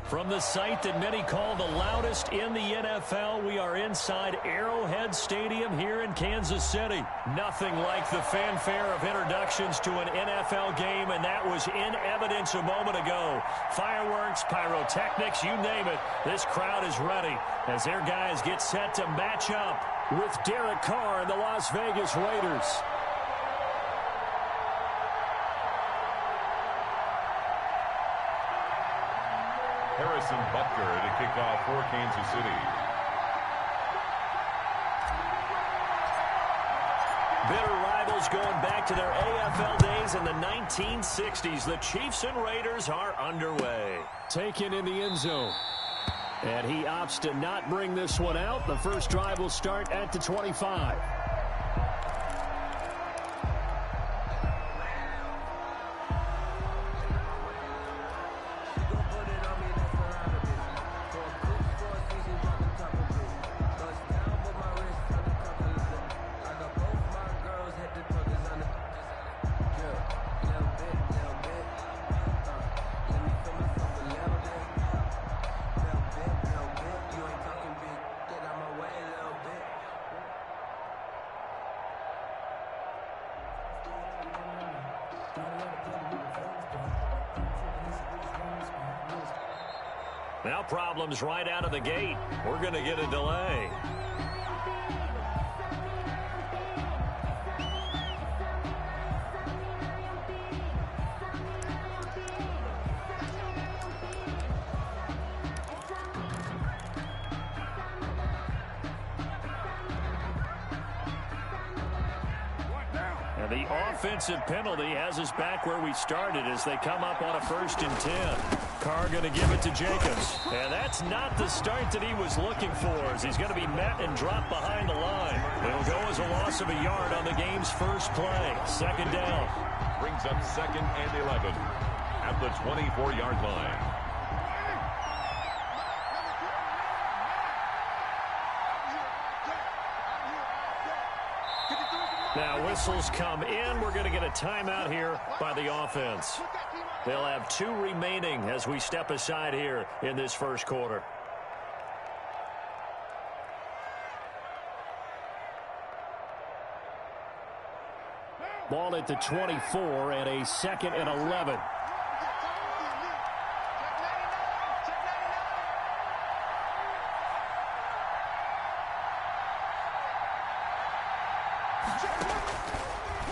From the site that many call the loudest in the NFL, we are inside Arrowhead Stadium here in Kansas City. Nothing like the fanfare of introductions to an NFL game, and that was in evidence a moment ago. Fireworks, pyrotechnics, you name it. This crowd is ready as their guys get set to match up with Derek Carr and the Las Vegas Raiders. Harrison Butker to kick off for Kansas City. Bitter rivals going back to their AFL days in the 1960s. The Chiefs and Raiders are underway. Taken in the end zone. And he opts to not bring this one out. The first drive will start at the 25. Now problems right out of the gate. We're going to get a delay. And the offensive penalty has us back where we started as they come up on a 1st and 10. Carr going to give it to Jacobs. And that's not the start that he was looking for, as he's going to be met and dropped behind the line. It'll go as a loss of a yard on the game's first play. 2nd down. Brings up 2nd and 11 at the 24-yard line. Now whistles come in. We're going to get a timeout here by the offense. They'll have 2 remaining as we step aside here in this first quarter. Ball at the 24 and a 2nd and 11.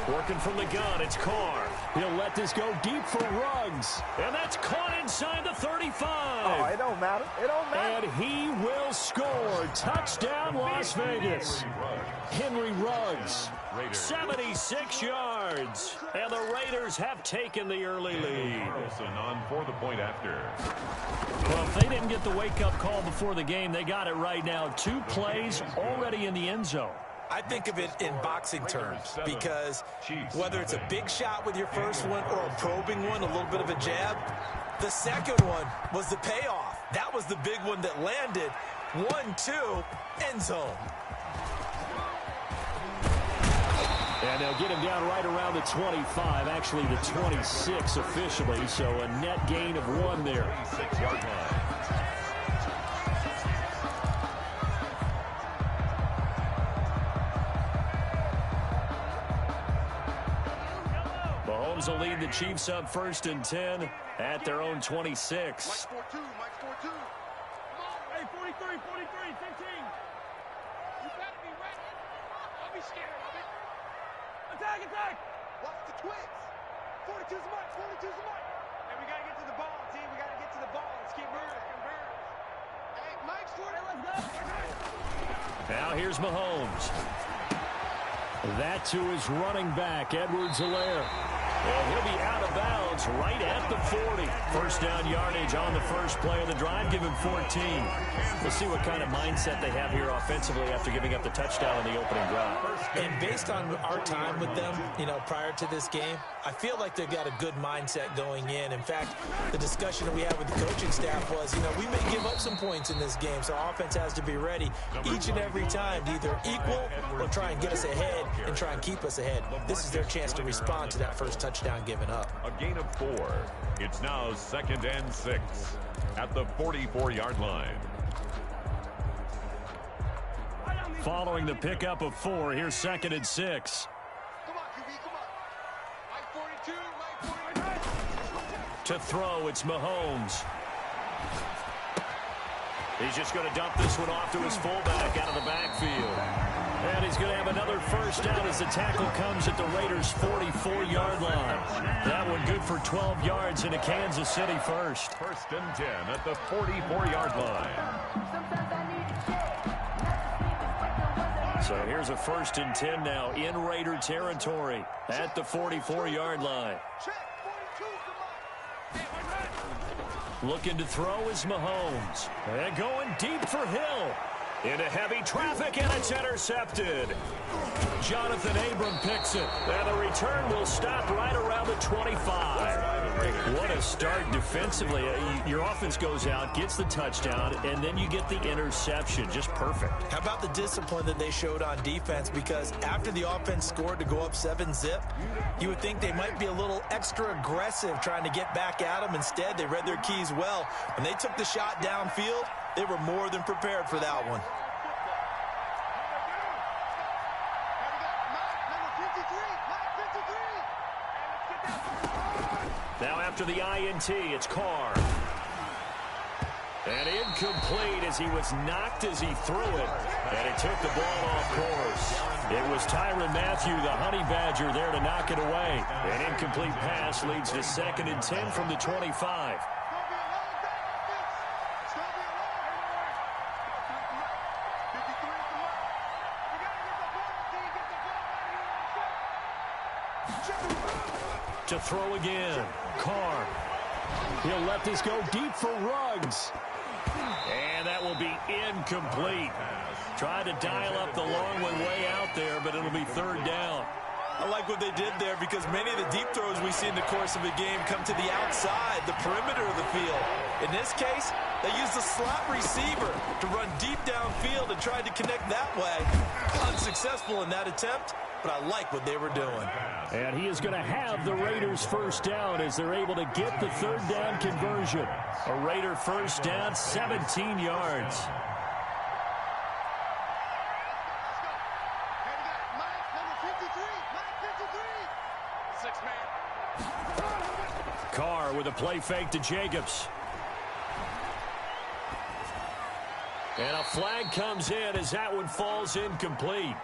Working from the gun, it's Carr. He'll let this go deep for Ruggs. And that's caught inside the 35. Oh, it don't matter. It don't matter. And he will score. Touchdown, Las Vegas. Henry Ruggs, 76 yards. And the Raiders have taken the early lead. Carlson on for the point after. Well, if they didn't get the wake-up call before the game, they got it right now. 2 plays already in the end zone. I think of it in boxing terms, because whether it's a big shot with your first one or a probing one, a little bit of a jab, the second one was the payoff. That was the big one that landed. 1-2, end zone. And they'll get him down right around the 25, actually the 26 officially, so a net gain of 1 there. 6-yard line. Mahomes will lead the Chiefs up 1st and 10 at their own 26. Mike score 2. Mike score 2. Hey, 43, 15. You better be ready. Don't be scared of it. Attack. Watch the twins. 42's a mark. And we got to get to the ball, team. We got to get to the ball. Let's keep moving. Hey, Mike's 40. Let's go. Now here's Mahomes. That to his running back, Edwards-Helaire. And he'll be out of bounds right at the 40. First down yardage on the first play of the drive. Give him 14. We'll see what kind of mindset they have here offensively after giving up the touchdown in the opening drive. And based on our time with them, prior to this game, I feel like they've got a good mindset going in. In fact, the discussion that we had with the coaching staff was, we may give up some points in this game, so our offense has to be ready each and every time to either equal or try and get us ahead and try and keep us ahead. This is their chance to respond to that first touchdown given up. A gain of 4. It's now 2nd and 6 at the 44-yard line. Following the pickup of 4, here's 2nd and 6. Come on, QB, come on. Right 42, To throw, it's Mahomes. He's just going to dump this one off to his fullback out of the backfield. And he's going to have another first down as the tackle comes at the Raiders' 44-yard line. That one good for 12 yards into Kansas City first. 1st and 10 at the 44-yard line. So here's a 1st and 10 now in Raider territory at the 44-yard line. Looking to throw is Mahomes. And going deep for Hill. Into heavy traffic, and it's intercepted. Jonathan Abram picks it. And the return will stop right around the 25. What a start defensively. Your offense goes out, gets the touchdown, and then you get the interception. Just perfect. How about the discipline that they showed on defense? Because after the offense scored to go up 7-zip, you would think they might be a little extra aggressive trying to get back at them. Instead, they read their keys well. When they took the shot downfield, they were more than prepared for that one. Now after the INT, it's Carr. And incomplete as he was knocked as he threw it. And it took the ball off course. It was Tyrann Mathieu, the Honey Badger, there to knock it away. An incomplete pass leads to 2nd and 10 from the 25. To throw again, Carr. He'll let this go deep for Ruggs. And that will be incomplete. Tried to dial up the long one way out there, but it'll be 3rd down. I like what they did there because many of the deep throws we see in the course of a game come to the outside, the perimeter of the field. In this case, they used the slot receiver to run deep downfield and tried to connect that way. Unsuccessful in that attempt, but I like what they were doing. And he is going to have the Raiders' first down as they're able to get the 3rd down conversion. A Raider first down, 17 yards. Carr with a play fake to Jacobs. And a flag comes in as that one falls incomplete.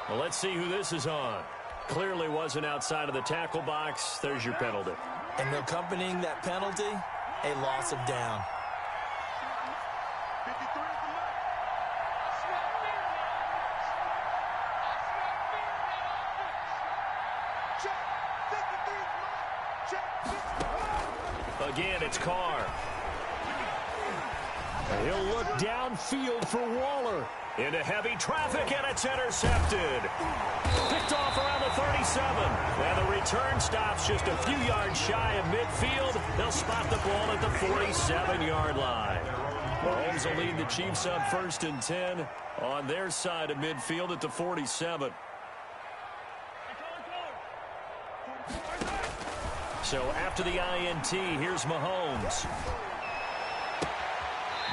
Well, let's see who this is on. Clearly wasn't outside of the tackle box. There's your penalty. And accompanying that penalty, a loss of down. Again, it's Carr. And he'll look downfield for Waller. Into heavy traffic, and it's intercepted. Picked off around the 37. And the return stops just a few yards shy of midfield. They'll spot the ball at the 47-yard line. Mahomes will lead the Chiefs up 1st and 10 on their side of midfield at the 47. So after the INT, here's Mahomes.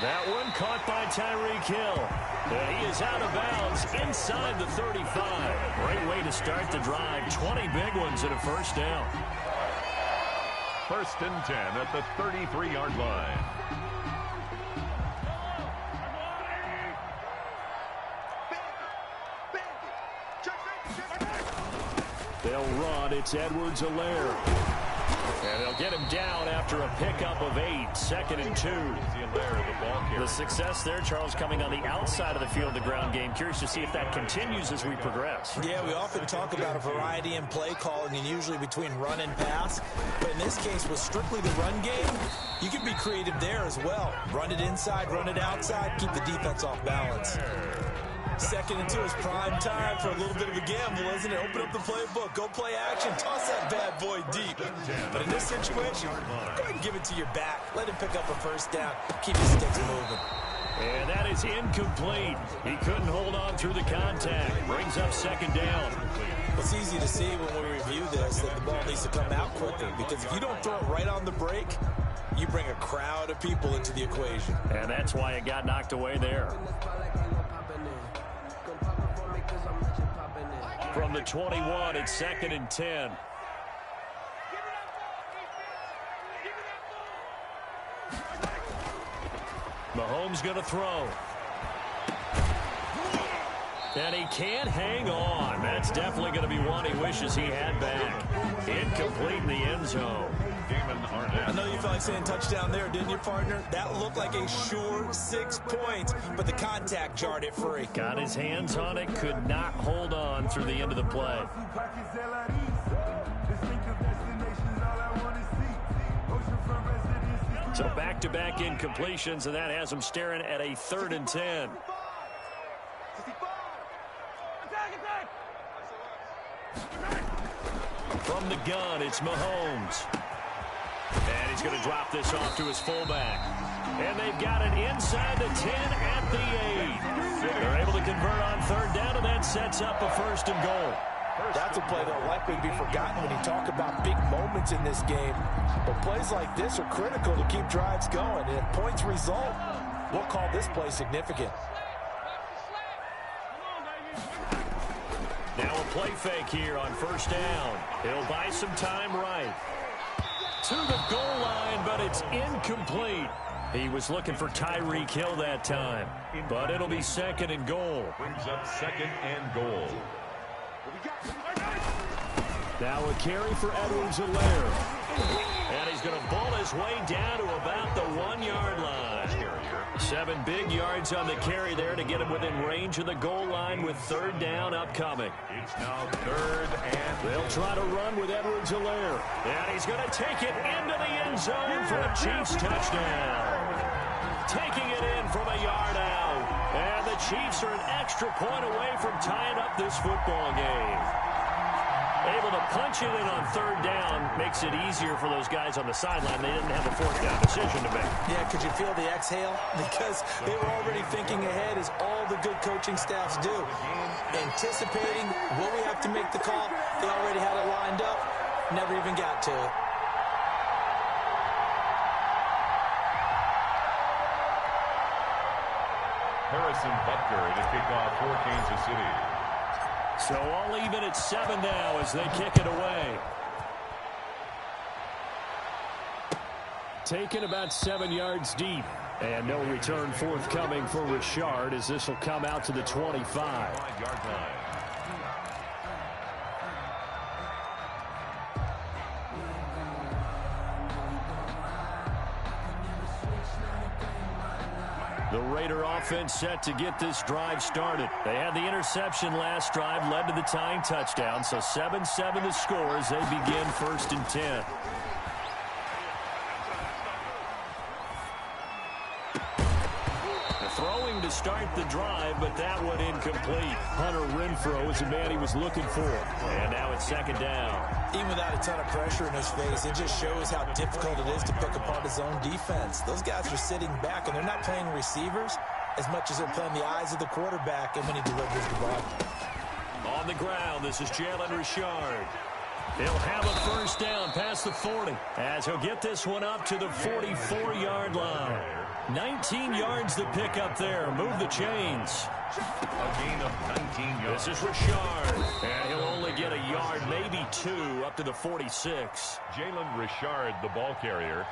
That one caught by Tyreek Hill. And he is out of bounds inside the 35. Great way to start the drive. 20 big ones and a first down. 1st and 10 at the 33-yard line. They'll run. It's Edwards-Helaire. And they'll get him down after a pickup of 8. 2nd and 2. The success there, Charles, coming on the outside of the field, the ground game. Curious to see if that continues as we progress. Yeah, we often talk about a variety in play calling and usually between run and pass. But in this case, with strictly the run game, you can be creative there as well. Run it inside, run it outside, keep the defense off balance. 2nd and 2 is prime time for a little bit of a gamble, isn't it? Open up the playbook, go play action, toss that bad boy deep. But in this situation, go ahead and give it to your back. Let him pick up a first down. Keep his sticks moving. And that is incomplete. He couldn't hold on through the contact. Brings up 2nd down. It's easy to see when we view this, that the ball needs to come out quicker, because if you don't throw it right on the break, you bring a crowd of people into the equation. And that's why it got knocked away there. From the 21, it's 2nd and 10. Mahomes going to throw. And he can't hang on. That's definitely going to be one he wishes he had back. Incomplete in the end zone. I know you felt like saying touchdown there, didn't you, partner? That looked like a sure 6 points, but the contact jarred it free. Got his hands on it, could not hold on through the end of the play. So back-to-back incompletions, and that has him staring at a 3rd and 10. From the gun, it's Mahomes. And he's going to drop this off to his fullback. And they've got it inside the 10 at the 8. They're able to convert on 3rd down, and that sets up a 1st and goal. That's a play that'll likely be forgotten when you talk about big moments in this game. But plays like this are critical to keep drives going. And if points result, we'll call this play significant. Now a play fake here on 1st down. He'll buy some time right. To the goal line, but it's incomplete. He was looking for Tyreek Hill that time. But it'll be 2nd and goal. Brings up 2nd and goal. Now a carry for Edwards-Helaire. And he's going to ball his way down to about the 1-yard line. 7 big yards on the carry there to get him within range of the goal line with 3rd down upcoming. It's now 3rd and they'll try to run with Edwards-Helaire. And he's going to take it into the end zone for a Chiefs touchdown. Taking it in from a yard out. And the Chiefs are an extra point away from tying up this football game. Able to punch it in on 3rd down makes it easier for those guys on the sideline. They didn't have a 4th down decision to make. Yeah, could you feel the exhale? Because they were already thinking ahead, as all the good coaching staffs do. Anticipating, will we have to make the call? They already had it lined up. Never even got to it. Harrison Butker to kick off for Kansas City. So all even at 7 now as they kick it away. Taken about 7 yards deep. And no return forthcoming for Richard as this will come out to the 25. 5-yard line. The Raider offense set to get this drive started. They had the interception last drive, led to the tying touchdown. So 7-7 the score as they begin 1st and 10. Throwing to start the drive, but that one incomplete. Hunter Renfrow is the man he was looking for. And now it's 2nd down. Even without a ton of pressure in his face, it just shows how difficult it is to pick apart his own defense. Those guys are sitting back, and they're not playing receivers as much as they're playing the eyes of the quarterback and when he delivers the ball. On the ground, this is Jalen Richard. He'll have a 1st down past the 40 as he'll get this one up to the 44-yard line. 19 yards to pick up there. Move the chains. A gain of 19 yards. This is Richard. And he'll only get a yard, maybe 2, up to the 46. Jalen Richard, the ball carrier.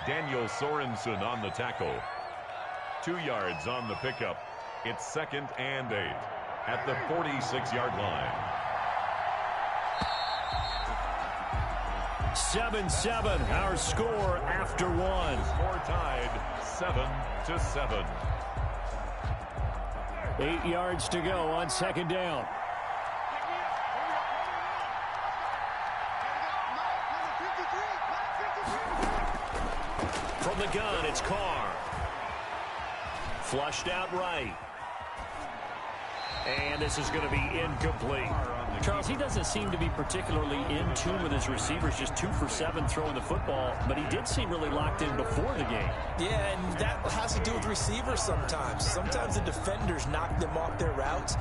Daniel Sorensen on the tackle. 2 yards on the pickup. It's 2nd and 8 at the 46-yard line. 7-7, our score after 1. Score tied 7-7. 8 yards to go on 2nd down. From the gun, it's Carr. Flushed out right. And this is going to be incomplete. Charles, he doesn't seem to be particularly in tune with his receivers, just 2 for 7 throwing the football, but he did seem really locked in before the game. Yeah, and that has to do with receivers sometimes. Sometimes the defenders knock them off their routes,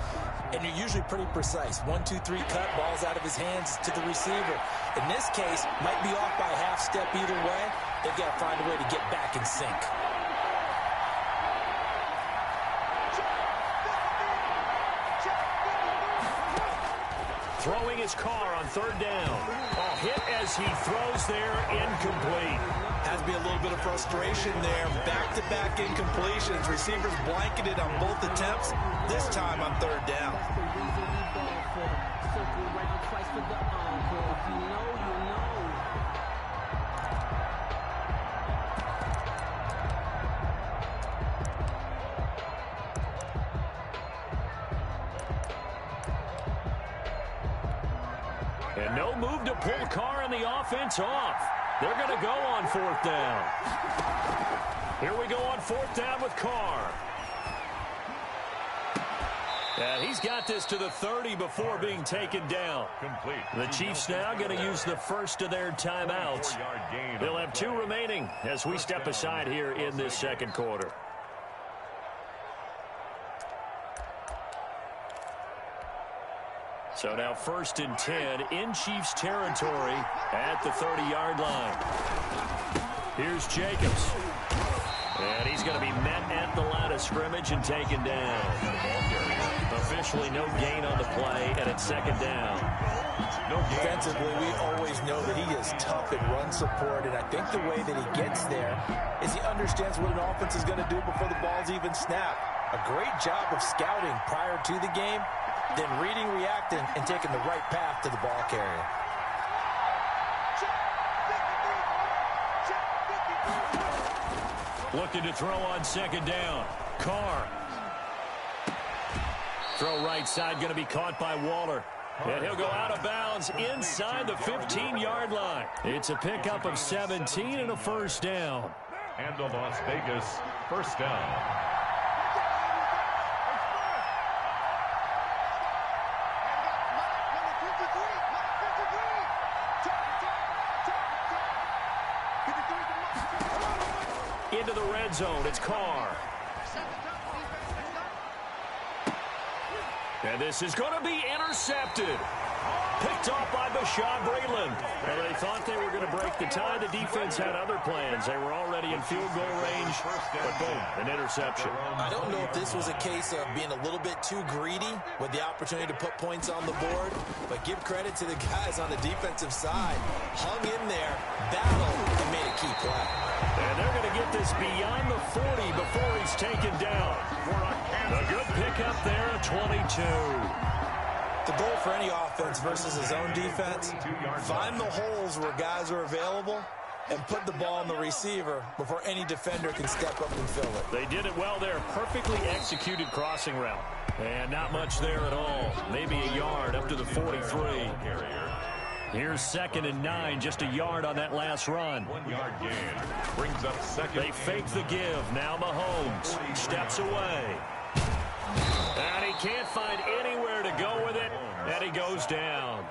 and you're usually pretty precise. 1, 2, 3 cut, ball's out of his hands to the receiver. In this case, might be off by a half step either way. They've got to find a way to get back in sync. Throwing his car on 3rd down. A hit as he throws there, incomplete. Has to be a little bit of frustration there. Back-to-back incompletions. Receivers blanketed on both attempts, this time on 3rd down. And no move to pull Carr and the offense off. They're going to go on 4th down. Here we go on 4th down with Carr. And he's got this to the 30 before being taken down. Complete. The Chiefs now going to use the first of their timeouts. They'll have 2 remaining as we step aside here in this 2nd quarter. So now 1st and 10 in Chiefs territory at the 30-yard line. Here's Jacobs. And he's going to be met at the line of scrimmage and taken down. Officially no gain on the play, and it's 2nd down. Defensively, we always know that he is tough in run support, and I think the way that he gets there is he understands what an offense is going to do before the ball's even snapped. A great job of scouting prior to the game, then reading, reacting, and taking the right path to the ball carrier. Looking to throw on 2nd down. Carr. Throw right side, going to be caught by Waller. And he'll go out of bounds inside the 15-yard line. It's a pickup of 17 and a 1st down. And the Las Vegas 1st down. Into the red zone, it's Carr. And this is going to be intercepted. Picked off by Bashaud Breeland. And they thought they were going to break the tie. The defense had other plans. They were already in field goal range. But boom, an interception. I don't know if this was a case of being a little bit too greedy with the opportunity to put points on the board. But give credit to the guys on the defensive side. Hung in there, battled, and made a key play. And they're going to get this beyond the 40 before he's taken down. A good pickup there at 22. The goal for any offense versus his own defense, find the holes where guys are available and put the ball on the receiver before any defender can step up and fill it. They did it well there. Perfectly executed crossing route. And not much there at all. Maybe a yard up to the 43. Here's 2nd and 9, just a yard on that last run. 1-yard gain. Brings up 2nd. They fake the give. Now Mahomes steps away. And he can't find anywhere to go with it, and he goes down.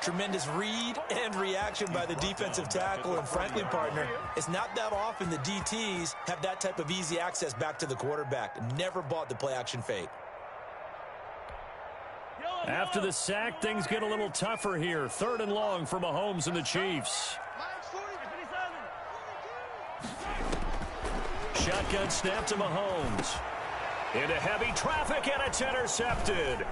Tremendous read and reaction by the defensive tackle, and frankly, partner, it's not that often the DTs have that type of easy access back to the quarterback. Never bought the play-action fake. After the sack, things get a little tougher here. 3rd and long for Mahomes and the Chiefs. Shotgun snap to Mahomes. Into heavy traffic, and it's intercepted.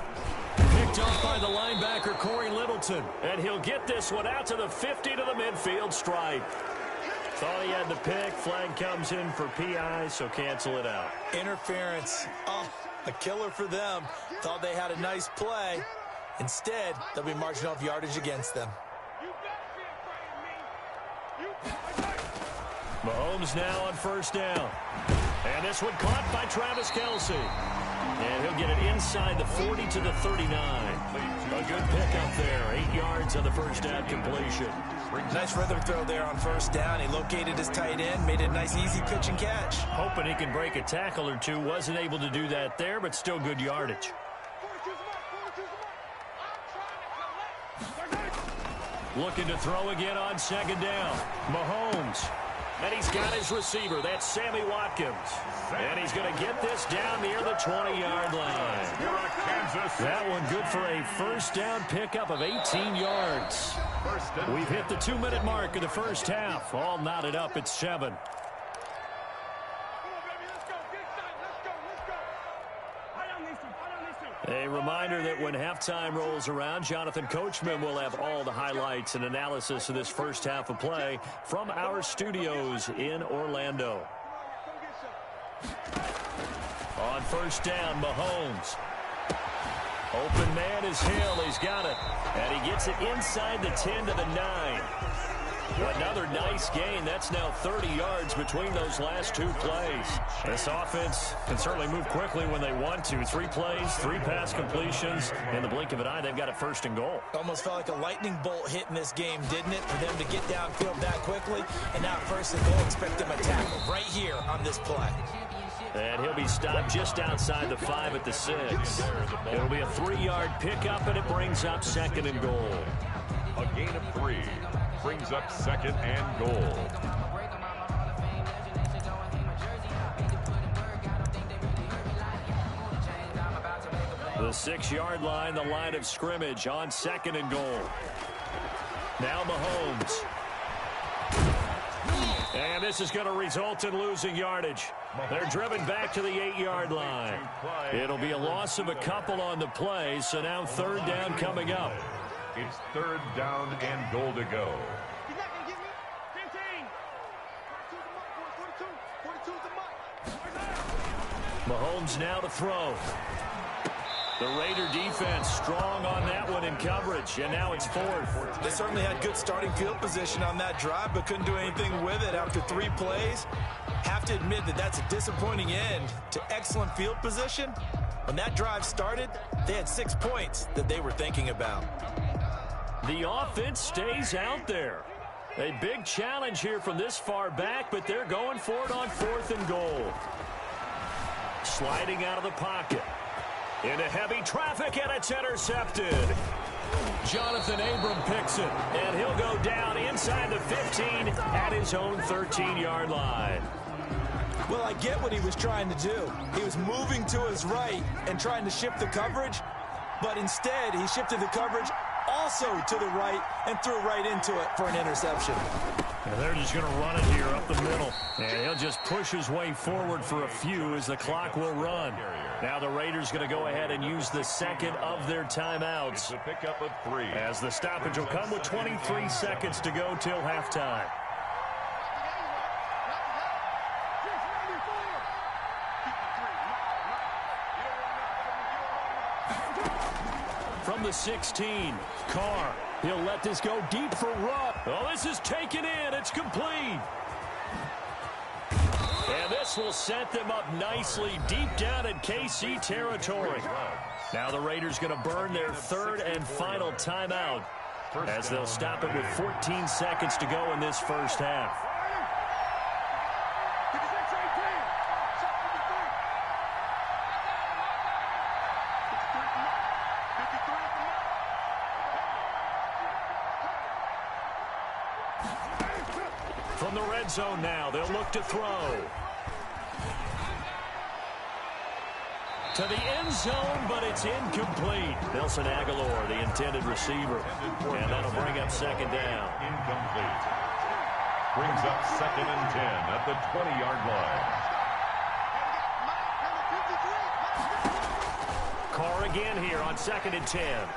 Picked off by the linebacker, Corey Littleton. And he'll get this one out to the 50 to the midfield stripe. Thought he had the pick. Flag comes in for PI, so cancel it out. Interference. Oh, a killer for them. Thought they had a nice play. Instead, they'll be marching off yardage against them. Mahomes now on 1st down. And this one caught by Travis Kelce. And he'll get it inside the 40 to the 39. A good pickup there. 8 yards on the 1st down completion. Nice rhythm throw there on 1st down. He located his tight end, made it a nice, easy pitch and catch. Hoping he can break a tackle or two. Wasn't able to do that there, but still good yardage. Looking to throw again on second down. Mahomes. And he's got his receiver. That's Sammy Watkins. And he's going to get this down near the 20-yard line. That one good for a first down pickup of 18 yards. We've hit the 2-minute mark of the first half. All knotted up at 7. A reminder that when halftime rolls around, Jonathan Coachman will have all the highlights and analysis of this first half of play from our studios in Orlando. On first down, Mahomes. Open man is Hill. He's got it. And he gets it inside the 10 to the 9. Another nice gain. That's now 30 yards between those last 2 plays. This offense can certainly move quickly when they want to. 3 plays, 3 pass completions. In the blink of an eye, they've got it first and goal. Almost felt like a lightning bolt hit in this game, didn't it? For them to get downfield that quickly. And now first and goal, expect them to tackle right here on this play. And he'll be stopped just outside the 5 at the 6. It'll be a 3-yard pickup, and it brings up second and goal. A gain of 3 brings up second and goal. The 6-yard line, the line of scrimmage on second and goal. Now Mahomes. And this is going to result in losing yardage. They're driven back to the 8-yard line. It'll be a loss of a couple on the play, so now third down coming up. It's third down and goal to go. He's not going to get me. 15. 42 is the mark. Mahomes now to throw. The Raider defense strong on that one in coverage, and now it's 4th. They certainly had good starting field position on that drive, but couldn't do anything with it after 3 plays. Have to admit that that's a disappointing end to excellent field position. When that drive started, they had 6 points that they were thinking about. The offense stays out there. A big challenge here from this far back, but they're going for it on 4th and goal. Sliding out of the pocket. Into heavy traffic, and it's intercepted. Jonathan Abram picks it, and he'll go down inside the 15 at his own 13-yard line. Well, I get what he was trying to do. He was moving to his right and trying to shift the coverage, but instead he shifted the coverage also to the right and threw right into it for an interception. And they're just going to run it here up the middle. And he'll just push his way forward for a few as the clock will run. Now the Raiders going to go ahead and use the second of their timeouts. It's a pickup of 3. As the stoppage will come with 23 seconds to go till halftime. From the 16, Carr. He'll let this go deep for Rupp. Oh, this is taken in. It's complete. And this will set them up nicely deep down in KC territory. Now the Raiders going to burn their 3rd and final timeout as they'll stop it with 14 seconds to go in this first half. From the red zone now, they'll look to throw. To the end zone, but it's incomplete. Nelson Aguilar, the intended receiver. And that'll bring up second down. Incomplete. Brings up second and 10 at the 20-yard line. Carr again here on second and 10.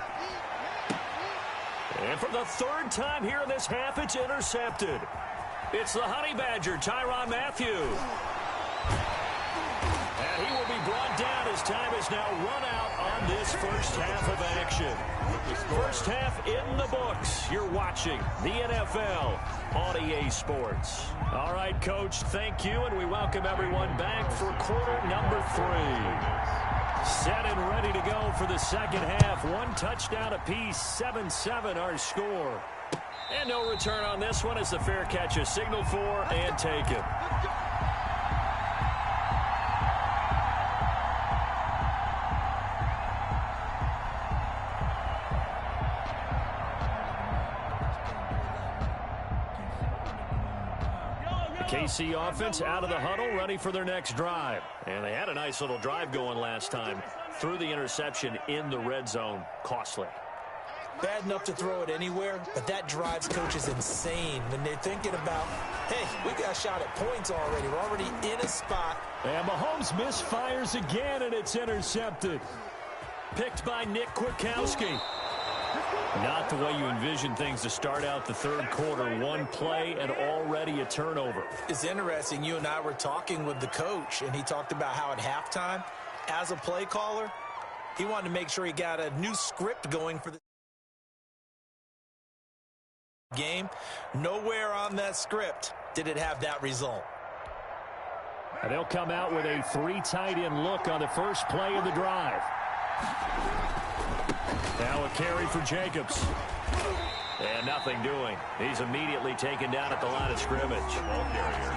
And for the 3rd time here in this half, it's intercepted. It's the Honey Badger, Tyrann Mathieu. And he will be brought down as time is now run out on this first half of action. First half in the books. You're watching the NFL on EA Sports. All right, Coach, thank you, and we welcome everyone back for quarter number 3. Set and ready to go for the second half. 1 touchdown apiece, 7-7 our score. And no return on this one as the fair catch is signaled for and taken. KC offense out of the huddle, ready for their next drive. And they had a nice little drive going last time. Threw the interception in the red zone. Costly. Bad enough to throw it anywhere, but that drives coaches insane when they're thinking about, hey, we got a shot at points already. We're already in a spot. And Mahomes misfires again, and it's intercepted. Picked by Nick Kwiatkowski. Not the way you envision things to start out the third quarter. One play and already a turnover. It's interesting. You and I were talking with the coach, and he talked about how at halftime, as a play caller, he wanted to make sure he got a new script going for the game. Nowhere on that script did it have that result. And they'll come out with a 3 tight end look on the first play of the drive. Now a carry for Jacobs. And nothing doing. He's immediately taken down at the line of scrimmage. Ball carrier.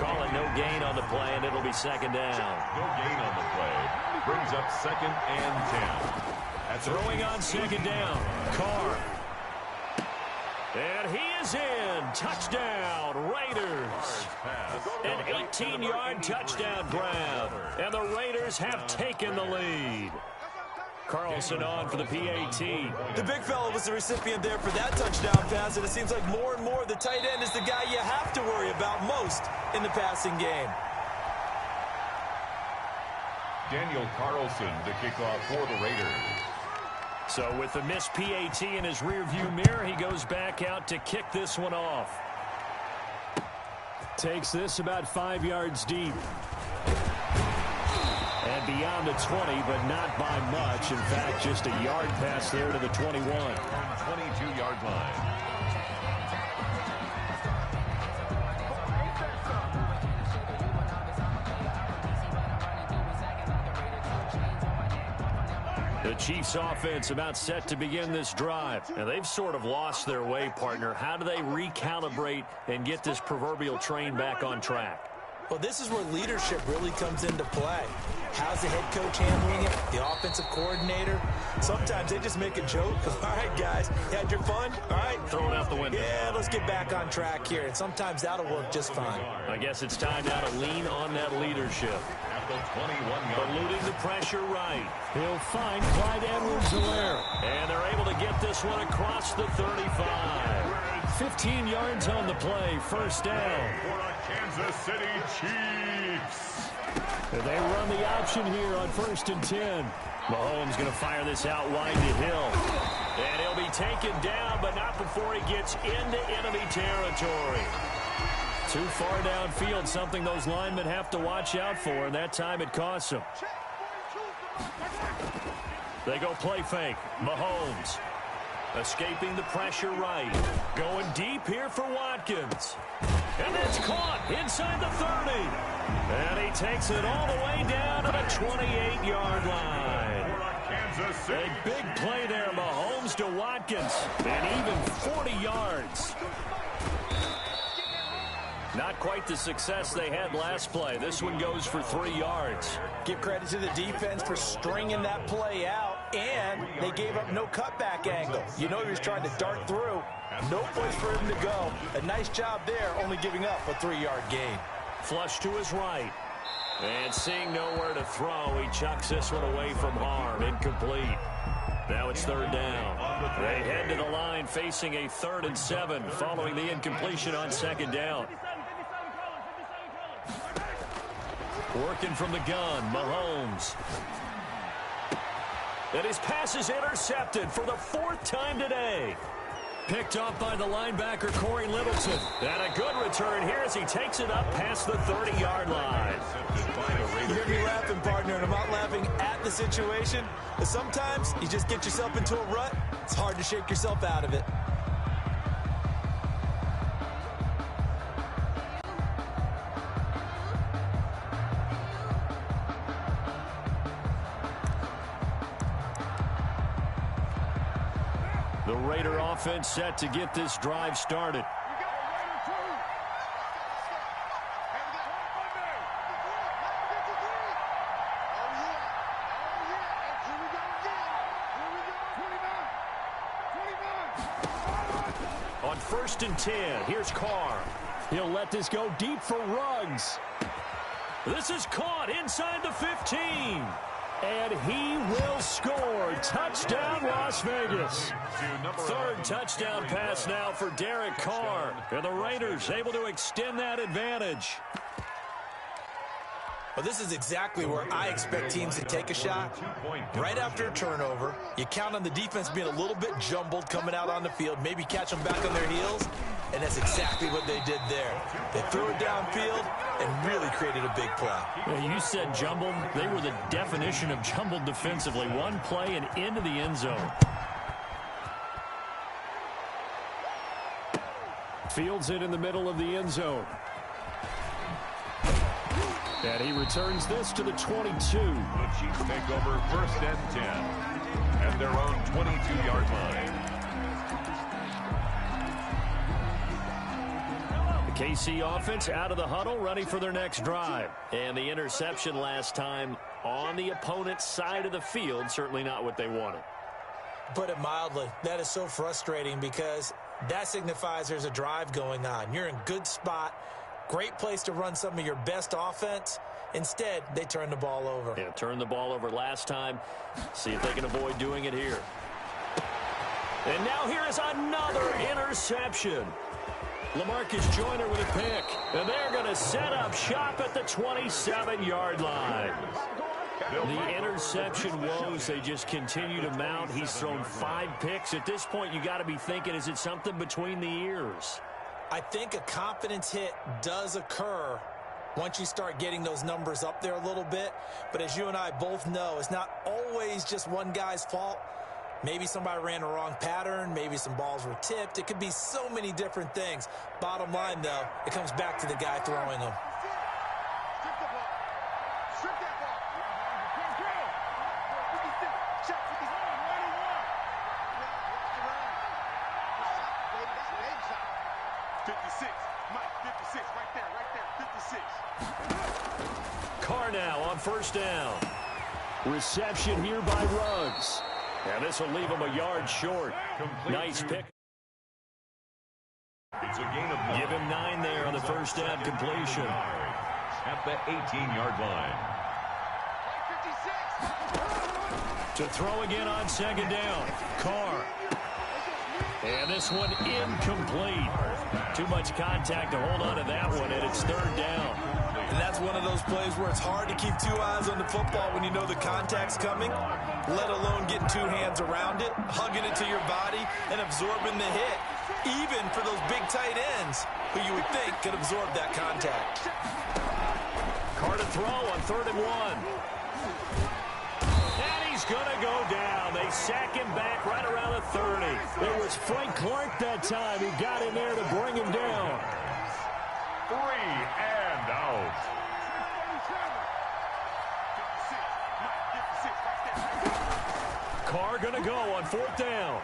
Call it no gain on the play, and it'll be second down. No gain on the play. Brings up 2nd and 10. That's throwing on second down. Carr. And he is in. Touchdown, Raiders. An 18-yard touchdown grab. And the Raiders have taken the lead. Carlson on for the PAT. The big fella was the recipient there for that touchdown pass, and it seems like more and more the tight end is the guy you have to worry about most in the passing game. Daniel Carlson to kick off for the Raiders. So with the missed PAT in his rearview mirror, he goes back out to kick this one off. Takes this about 5 yards deep. And beyond the 20, but not by much. In fact, just a yard pass there to the 21. 22-yard line. The Chiefs offense about set to begin this drive. And they've sort of lost their way, partner. How do they recalibrate and get this proverbial train back on track? Well, this is where leadership really comes into play. How's the head coach handling it? The offensive coordinator? Sometimes they just make a joke. All right, guys, you had your fun? All right. Throw it out the window. Yeah, let's get back on track here. And sometimes that'll work just fine. I guess it's time now to lean on that leadership. At the 21-yard line. Eluding the pressure right. He'll find Clyde Edwards-Helaire. And they're able to get this one across the 35. 15 yards on the play. First down. For the Kansas City Chiefs. And they run the option here on 1st and 10. Mahomes going to fire this out wide to Hill. And he'll be taken down, but not before he gets into enemy territory. Too far downfield, something those linemen have to watch out for, and that time it costs them. They go play fake. Mahomes escaping the pressure right. Going deep here for Watkins. And it's caught inside the 30. And he takes it all the way down to the 28-yard line. A big play there, Mahomes to Watkins. And even 40 yards. Not quite the success they had last play. This one goes for 3 yards. Give credit to the defense for stringing that play out, and they gave up no cutback angle. You know he was trying to dart through. No place for him to go. A nice job there, only giving up a 3-yard gain. Flush to his right. And seeing nowhere to throw, he chucks this one away from harm. Incomplete. Now it's third down. They head to the line facing a 3rd and 7 following the incompletion on second down. Working from the gun, Mahomes. And his pass is intercepted for the 4th time today. Picked off by the linebacker, Corey Littleton. And a good return here as he takes it up past the 30-yard line. You hear me laughing, partner, and I'm not laughing at the situation. But sometimes you just get yourself into a rut. It's hard to shake yourself out of it. The Raider offense set to get this drive started. On 1st and 10, here's Carr. He'll let this go deep for Ruggs. This is caught inside the 15. And he will score. Touchdown, Las Vegas. Third touchdown pass now for Derek Carr. And the Raiders able to extend that advantage. Well, this is exactly where I expect teams to take a shot. Right after a turnover, you count on the defense being a little bit jumbled coming out on the field, maybe catch them back on their heels, and that's exactly what they did there. They threw it downfield and really created a big play. Well, you said jumbled. They were the definition of jumbled defensively. One play and into the end zone. Fields it in the middle of the end zone. And he returns this to the 22. The Chiefs take over 1st and 10 at their own 22-yard line. The KC offense out of the huddle, ready for their next drive. And the interception last time on the opponent's side of the field, certainly not what they wanted. Put it mildly, that is so frustrating because that signifies there's a drive going on. You're in good spot. Great place to run some of your best offense. Instead, they turn the ball over. Yeah, turned the ball over last time. See if they can avoid doing it here. And now here is another interception. LaMarcus Joyner with a pick. And they're going to set up shop at the 27-yard line. The interception woes, they just continue to mount. He's thrown 5 picks. At this point, you got to be thinking, is it something between the ears? I think a confidence hit does occur once you start getting those numbers up there a little bit. But as you and I both know, it's not always just one guy's fault. Maybe somebody ran a wrong pattern. Maybe some balls were tipped. It could be so many different things. Bottom line, though, it comes back to the guy throwing them. Carr now on 1st down. Reception here by Ruggs. And this will leave him a yard short. Nice pick. It's a gain of 1. Give him 9 there on the 1st down completion. At the 18-yard line. To throw again on 2nd down. Carr. And this one incomplete. Too much contact to hold on to that one, and it's 3rd down. And that's one of those plays where it's hard to keep 2 eyes on the football when you know the contact's coming, let alone getting 2 hands around it, hugging it to your body, and absorbing the hit, even for those big tight ends who you would think could absorb that contact. Carr to throw on 3rd and 1. And he's going to go down. They sack him back right around the 30. It was Frank Clark that time who got in there to bring him down. 3 and out. Carr going to go on 4th down.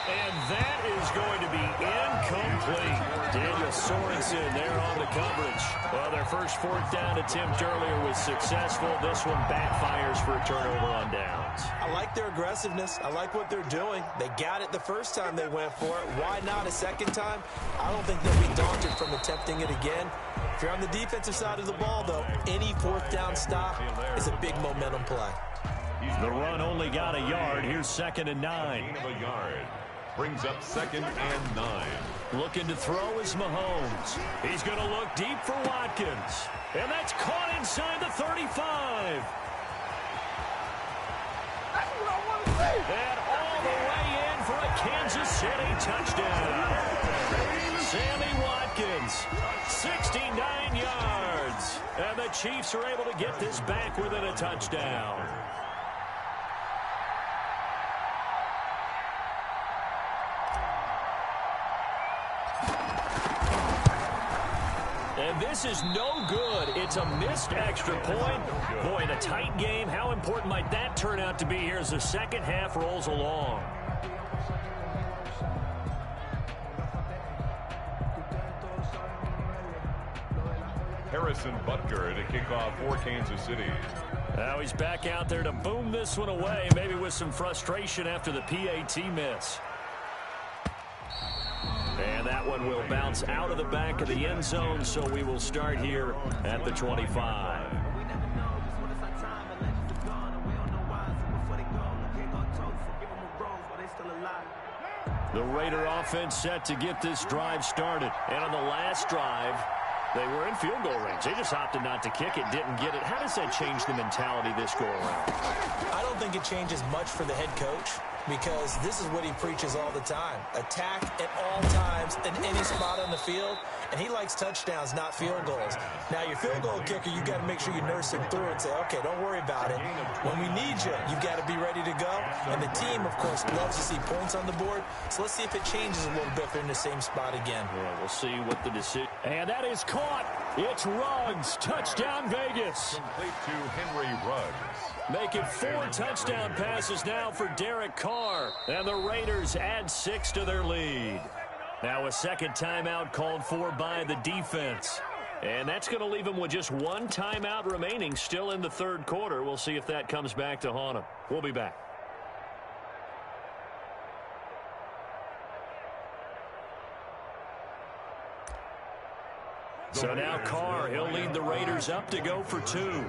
And that is going to be incomplete. Daniel Sorensen there on the coverage. Well, their first 4th down attempt earlier was successful. This one backfires for a turnover on downs. I like their aggressiveness. I like what they're doing. They got it the first time they went for it. Why not a second time? I don't think they'll be daunted from attempting it again. If you're on the defensive side of the ball, though, any 4th down stop is a big momentum play. The run only got a yard. Here's 2nd and 9. Gain of a yard. Brings up 2nd and 9. Looking to throw is Mahomes. He's going to look deep for Watkins. And that's caught inside the 35. That's what I want to see. And all the way in for a Kansas City touchdown. Sammy Watkins, 69 yards. And the Chiefs are able to get this back within a touchdown. And this is no good. It's a missed extra point. Boy, in a tight game, how important might that turn out to be here as the second half rolls along? Harrison Butker to kick off for Kansas City. Now he's back out there to boom this one away, maybe with some frustration after the PAT miss. And that that one will bounce out of the back of the end zone, so we will start here at the 25. The Raider offense set to get this drive started. And on the last drive, they were in field goal range. They just opted not to kick it, didn't get it. How does that change the mentality this go around? I don't think it changes much for the head coach, because this is what he preaches all the time. Attack at all times in any spot on the field, and he likes touchdowns, not field goals. Now, your field goal kicker, you got to make sure you nurse him through and say, okay, don't worry about it. When we need you, you've got to be ready to go. And the team, of course, loves to see points on the board. So let's see if it changes a little bit if they're in the same spot again. Yeah, we'll see what the decision. And that is caught. It's Ruggs. Touchdown, Vegas. Complete to Henry Ruggs. Make it 4 touchdown passes now for Derek Carr. And the Raiders add 6 to their lead. Now a second timeout called for by the defense. And that's going to leave them with just 1 timeout remaining still in the third quarter. We'll see if that comes back to haunt them. We'll be back. So now Carr, he'll lead the Raiders up to go for 2.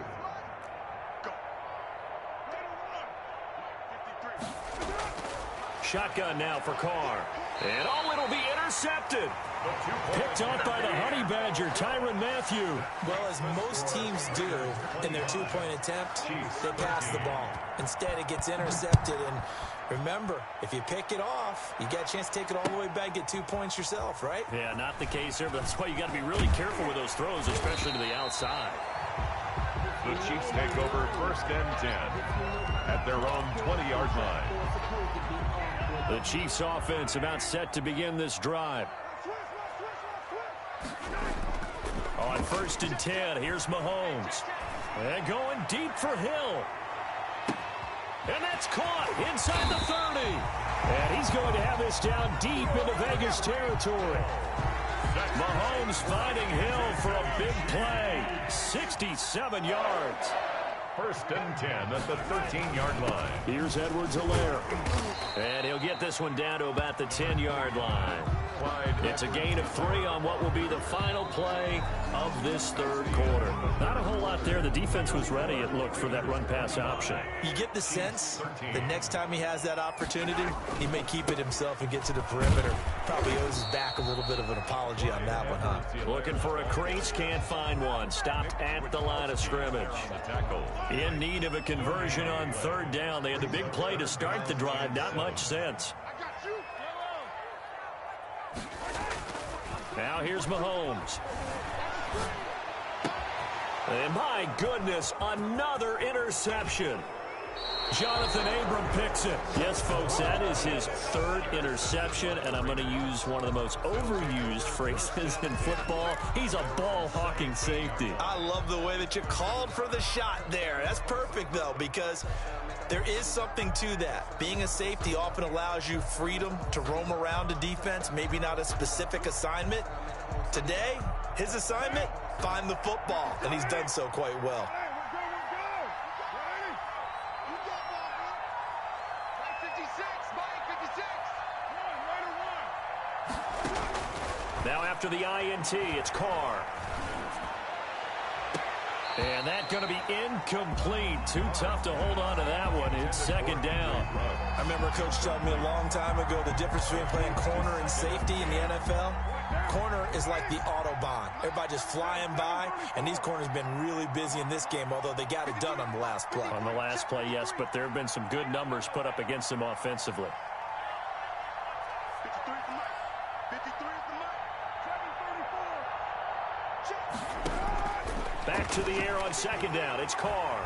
Shotgun now for Carr. And it'll be intercepted. Picked off by the Honey Badger, Tyrann Mathieu. Well, as most teams do in their 2-point attempt, they pass the ball. Instead, it gets intercepted. And remember, if you pick it off, you got a chance to take it all the way back, get 2 points yourself, right? Yeah, not the case here, but that's why you got to be really careful with those throws, especially to the outside. The Chiefs take over 1st and 10 at their own 20-yard line. The Chiefs offense about set to begin this drive. On 1st and 10, here's Mahomes. And going deep for Hill. And that's caught inside the 30. And he's going to have this down deep into Vegas territory. Mahomes finding Hill for a big play. 67 yards. 1st and 10 at the 13-yard line. Here's Edwards-Helaire. And he'll get this one down to about the 10-yard line. It's a gain of 3 on what will be the final play of this third quarter. Not a whole lot there. The defense was ready, it looked, for that run-pass option. You get the sense the next time he has that opportunity, he may keep it himself and get to the perimeter. Probably owes his back a little bit of an apology on that one, huh? Looking for a crease, can't find one. Stopped at the line of scrimmage. In need of a conversion on 3rd down. They had the big play to start the drive. Not much sense. Now here's Mahomes. And my goodness, another interception. Jonathan Abram picks it. Yes, folks, that is his 3rd interception, and I'm going to use one of the most overused phrases in football. He's a ball-hawking safety. I love the way that you called for the shot there. That's perfect, though, because there is something to that. Being a safety often allows you freedom to roam around a defense, maybe not a specific assignment. Today, his assignment, find the football, and he's done so quite well. Now after the INT, it's Carr. And that's going to be incomplete. Too tough to hold on to that one. It's 2nd down. I remember a coach telling me a long time ago the difference between playing corner and safety in the NFL. Corner is like the Autobahn. Everybody just flying by, and these corners have been really busy in this game, although they got it done on the last play. On the last play, yes, but there have been some good numbers put up against them offensively. 53 is the mic. 53 is the mic. 734. Back to the air on 2nd down. It's Carr.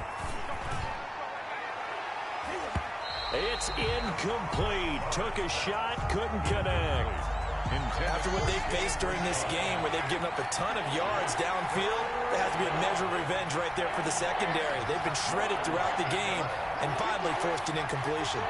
It's incomplete. Took a shot, couldn't connect. After what they've faced during this game, where they've given up a ton of yards downfield, there has to be a measure of revenge right there for the secondary. They've been shredded throughout the game and finally forced an incompletion.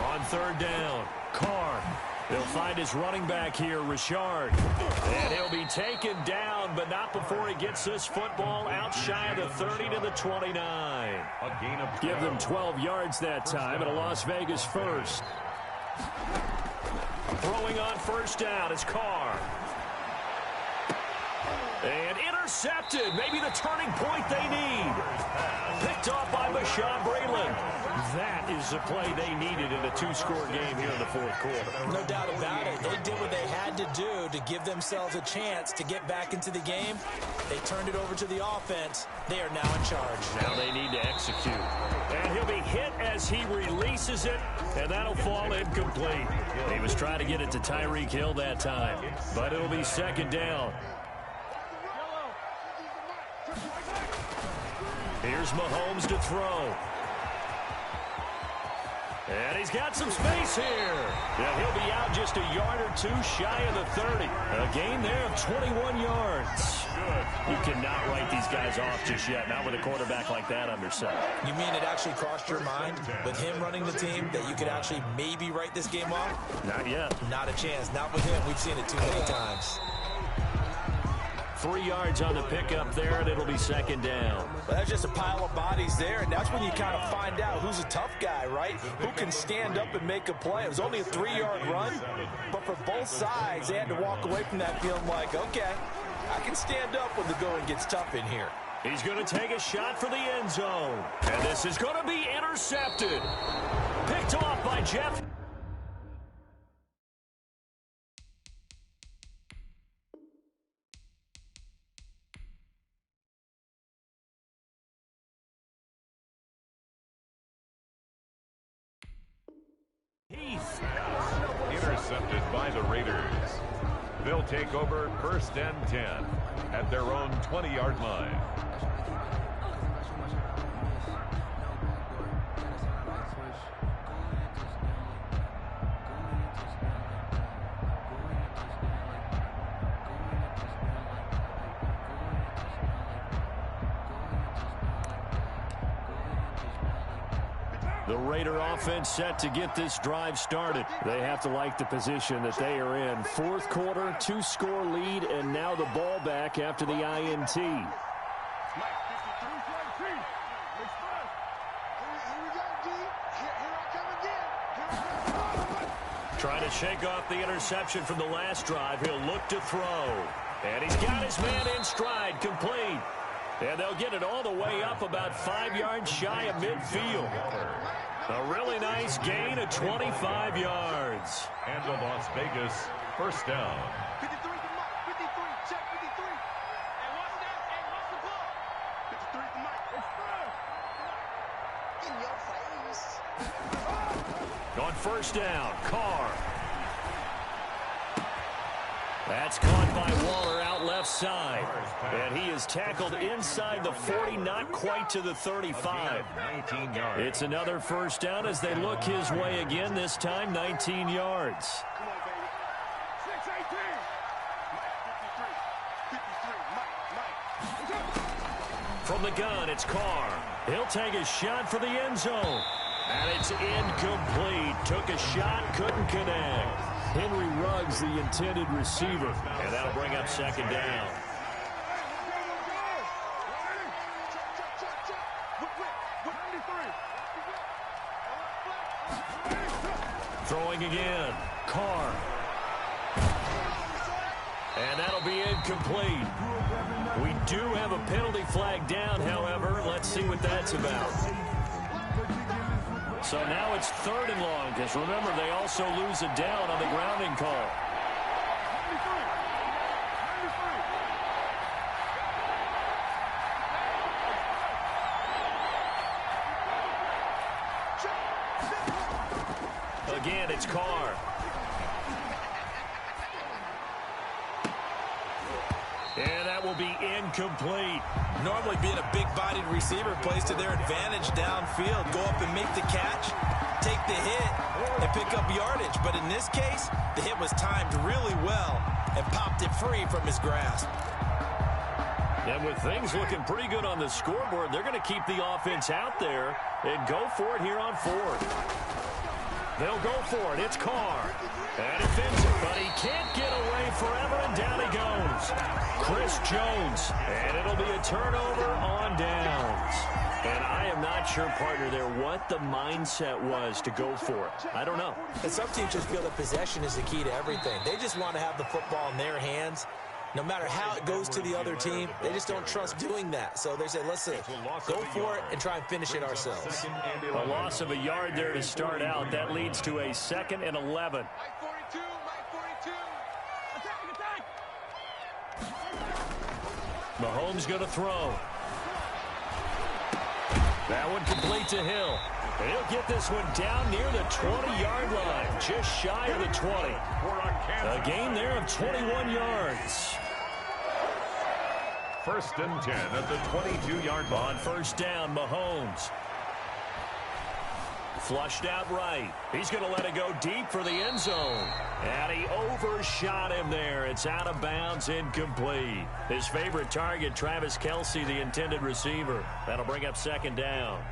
On 3rd down, Carr. He'll find his running back here, Richard. And he'll be taken down, but not before he gets this football out shy of the 30 to the 29. A gain of 12. Give them 12 yards that time, and a Las Vegas first. Throwing on first down is Carr. And intercepted. Maybe the turning point they need. Picked off by Bashaud Breeland. That is the play they needed in a two-score game here in the fourth quarter. No doubt about it. They did what they had to do to give themselves a chance to get back into the game. They turned it over to the offense. They are now in charge. Now they need to execute. And he'll be hit as he releases it, and that'll fall incomplete. He was trying to get it to Tyreek Hill that time, but it'll be second down. Here's Mahomes to throw. And he's got some space here. Yeah, he'll be out just a yard or two shy of the 30. A gain there of 21 yards. You cannot write these guys off just yet, not with a quarterback like that under center. You mean it actually crossed your mind with him running the team that you could actually maybe write this game off? Not yet. Not a chance. Not with him. We've seen it too many times. 3 yards on the pickup there, and it'll be second down. Well, that's just a pile of bodies there, and that's when you kind of find out who's a tough guy, right? Who can stand up and make a play. It was only a 3-yard run, but for both sides, they had to walk away from that feeling like, okay, I can stand up when the going gets tough in here. He's going to take a shot for the end zone, and this is going to be intercepted. Picked off by Jeff. Intercepted by the Raiders. They'll take over first and 10 at their own 20-yard line. The Raider offense set to get this drive started. They have to like the position that they are in. Fourth quarter, 2-score lead, and now the ball back after the INT. Trying to shake off the interception from the last drive. He'll look to throw. And he's got his man in stride, complete. And they'll get it all the way up about 5 yards shy of midfield. A really nice gain of 25 yards. And the Las Vegas first down. 53 for Mike. 53. Check 53. And what's that? And what's the ball? 53 for Mike. In your face. On first down, Carr. That's caught by Waller out left side. And he is tackled inside the 40, not quite to the 35. 19 yards. It's another first down as they look his way again, this time 19 yards. Come on, baby. 6-18. Mike, 53. 53. Mike. From the gun, it's Carr. He'll take a shot for the end zone. And it's incomplete. Took a shot, couldn't connect. Henry Ruggs, the intended receiver. And that'll bring up second down. Throwing again. Carr. And that'll be incomplete. We do have a penalty flag down, however. Let's see what that's about. So now it's third and long, because remember, they also lose a down on the grounding call. Again, it's Carr. And that will be incomplete. Normally being a big-bodied receiver plays to their advantage downfield. Go up and make the catch, take the hit, and pick up yardage. But in this case, the hit was timed really well and popped it free from his grasp. And with things looking pretty good on the scoreboard, they're going to keep the offense out there and go for it here on fourth. They'll go for it. It's Carr. And he fins it, but he can't get away forever, and down he goes. Chris Jones. And it'll be a turnover on downs. And I am not sure, partner, there what the mindset was to go for it. I don't know. And some teams just feel that possession is the key to everything. They just want to have the football in their hands. No matter how it goes to the other team, they just don't trust doing that. So they say, listen, go for it and try and finish it ourselves. A loss of a yard there to start out. That leads to a 2nd and 11. Mahomes going to throw. That one complete to Hill. And he'll get this one down near the 20-yard line, just shy of the 20. A gain there of 21 yards. 1st and 10 at the 22-yard line. On 1st down, Mahomes. Flushed out right. He's going to let it go deep for the end zone. And he overshot him there. It's out of bounds, incomplete. His favorite target, Travis Kelce, the intended receiver. That'll bring up 2nd down.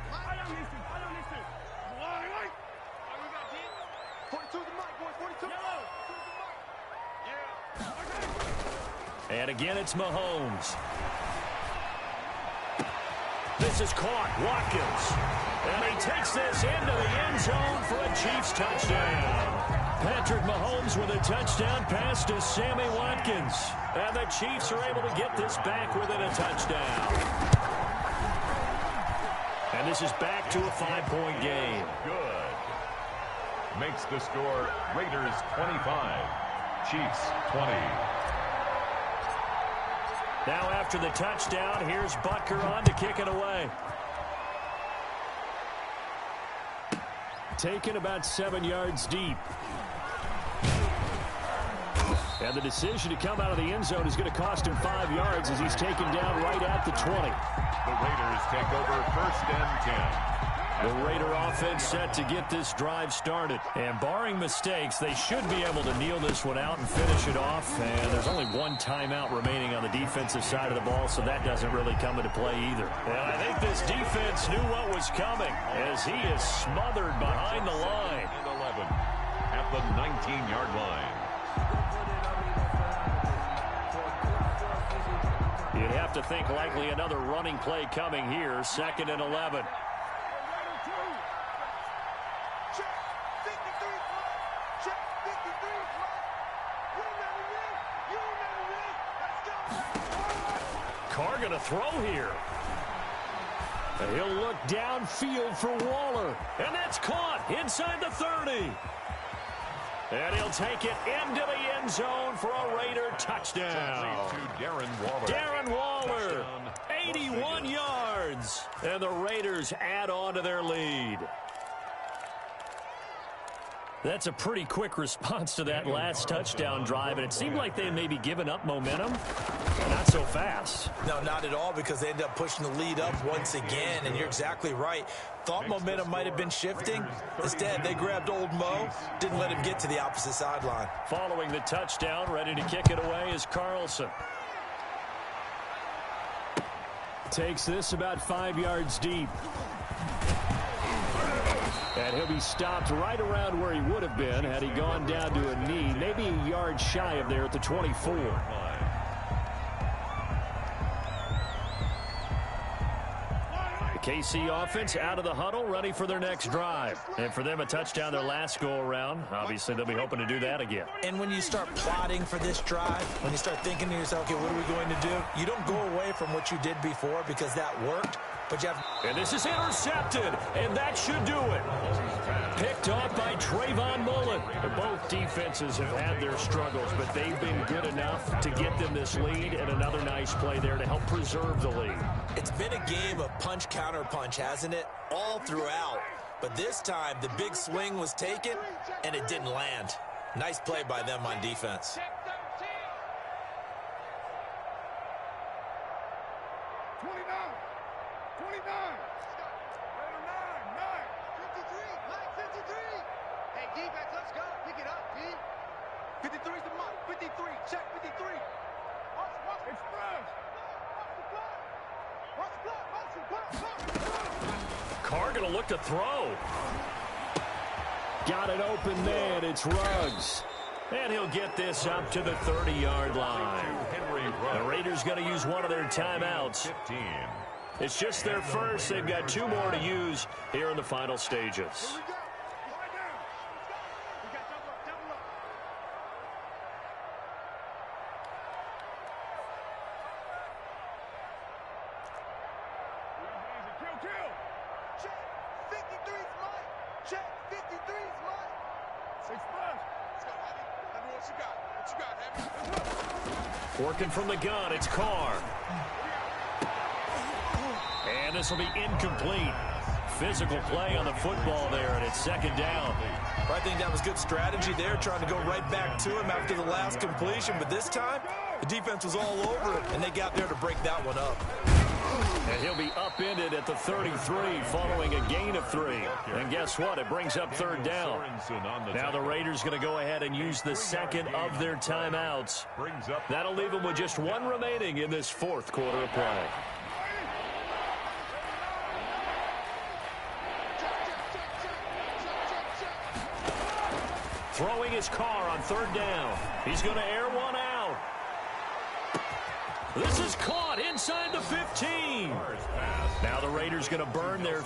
And again, it's Mahomes. This is caught. Watkins. And he takes this into the end zone for a Chiefs touchdown. Patrick Mahomes with a touchdown pass to Sammy Watkins. And the Chiefs are able to get this back within a touchdown. And this is back to a 5-point game. Good. Makes the score Raiders 25, Chiefs 20. Now after the touchdown, here's Butker on to kick it away. Taken about 7 yards deep. And the decision to come out of the end zone is going to cost him 5 yards as he's taken down right at the 20. The Raiders take over 1st and 10. The Raider offense set to get this drive started. And barring mistakes, they should be able to kneel this one out and finish it off. And there's only one timeout remaining on the defensive side of the ball, so that doesn't really come into play either. And I think this defense knew what was coming as he is smothered behind the line. 11 at the 19-yard line. You'd have to think likely another running play coming here. 2nd and 11. Carr going to throw here. And he'll look downfield for Waller. And that's caught inside the 30. And he'll take it into the end zone for a Raider touchdown. To Darren Waller. Darren Waller, 81 yards. And the Raiders add on to their lead. That's a pretty quick response to that last touchdown drive, and it seemed like they had maybe given up momentum. Not so fast. No, not at all, because they ended up pushing the lead up once again, and you're exactly right. Thought momentum might have been shifting. Instead, they grabbed old Mo, didn't let him get to the opposite sideline. Following the touchdown, ready to kick it away is Carlson. Takes this about 5 yards deep. And he'll be stopped right around where he would have been had he gone down to a knee, maybe a yard shy of there at the 24. The KC offense out of the huddle, ready for their next drive. And for them, a touchdown their last go-around. Obviously, they'll be hoping to do that again. And when you start plotting for this drive, when you start thinking to yourself, okay, what are we going to do? You don't go away from what you did before because that worked. But you have... And this is intercepted, and that should do it. Picked off by Trayvon Mullen. Both defenses have had their struggles, but they've been good enough to get them this lead, and another nice play there to help preserve the lead. It's been a game of punch-counter-punch, hasn't it? All throughout. But this time, the big swing was taken, and it didn't land. Nice play by them on defense. 53's the mark. 53. Check 53. Carr going to look to throw. Got it open man. It's Ruggs. And he'll get this up to the 30-yard line. The Raiders going to use one of their timeouts. 15. It's just their first. They've got 2 more to use here in the final stages. Working from the gun, it's Carr. And this will be incomplete. Physical play on the football there, and it's 2nd down. I think that was good strategy there, trying to go right back to him after the last completion. But this time, the defense was all over it, and they got there to break that one up. And he'll be upended at the 33 following a gain of 3. And guess what? It brings up 3rd down. Now the Raiders going to go ahead and use the 2nd of their timeouts. That'll leave them with just 1 remaining in this 4th quarter of play. Throwing his Carr on 3rd down. He's going to air one out. This is caught inside the 15. Now the Raiders going to burn their